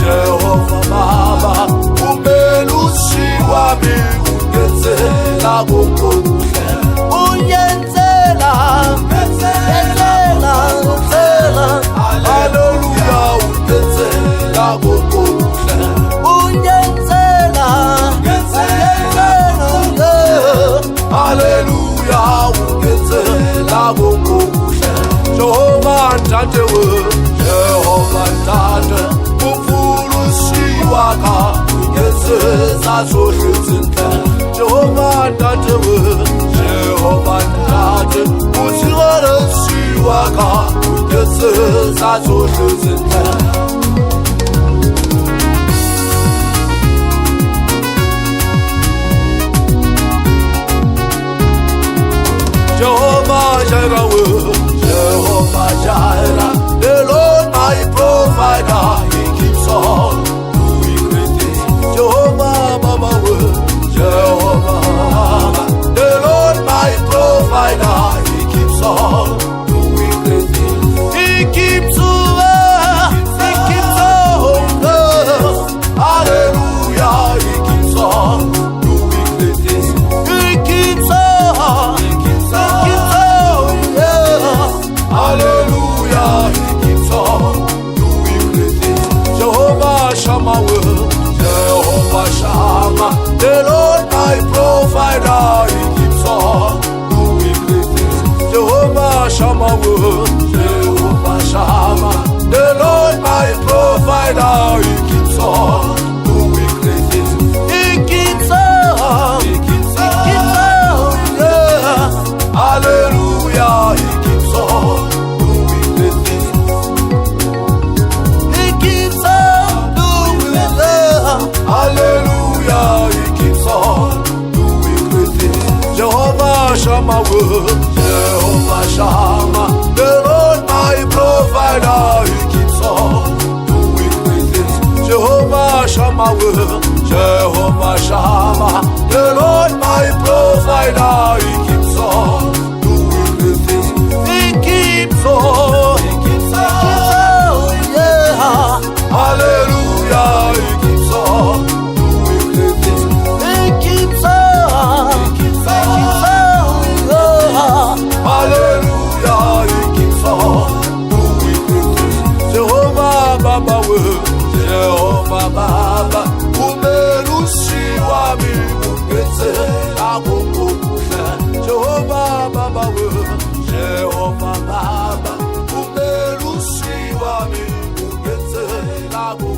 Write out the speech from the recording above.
Jehova Baba umelusi wami ungenzela kokuhle ungenzela haleluya ungenzela kokuhle ungenzela haleluya ungenzela kokuhle Jehova Ntate we Jehova Ntate umfulusi waka ungenzela zohle izinto Jehova Ntate we Jehova Ntate uthixo waka ungenzela zohle izinto Jehovah Jireh, Jehovah Jireh, the Lord my provider, He keeps on doing great things. Jehovah Baba, Jehovah Baba, the Lord my provider, He keeps on doing great things. He keeps on, hallelujah, He keeps on doing great things. He keeps on. Hallelujah, He keeps on doing great things. Jehovah Shammah, Jehovah Shammah, the Lord my provider, He keeps on doing great things. Jehovah Shammah, Jehovah Shammah, the Lord my provider, He keeps on doing great things. He keeps on, He keeps on, yeah. Hallelujah, He keeps on. Hallelujah, He keeps on doing great things. Jehovah Shammah, Jehovah Shammah, the Lord my provider, He keeps on doing great things. Jehovah Shammah, Jehovah Shammah, the Lord my provider, He keeps on doing great things. He keeps on, yeah. Hallelujah, He keeps on. Hallelujah, He keeps on doing great things. Jehovah Baba, Jehovah Baba, umelusi wami ungenzela kokuhle. Jehovah Baba, Jehovah Baba, umelusi wami ungenzela kokuhle.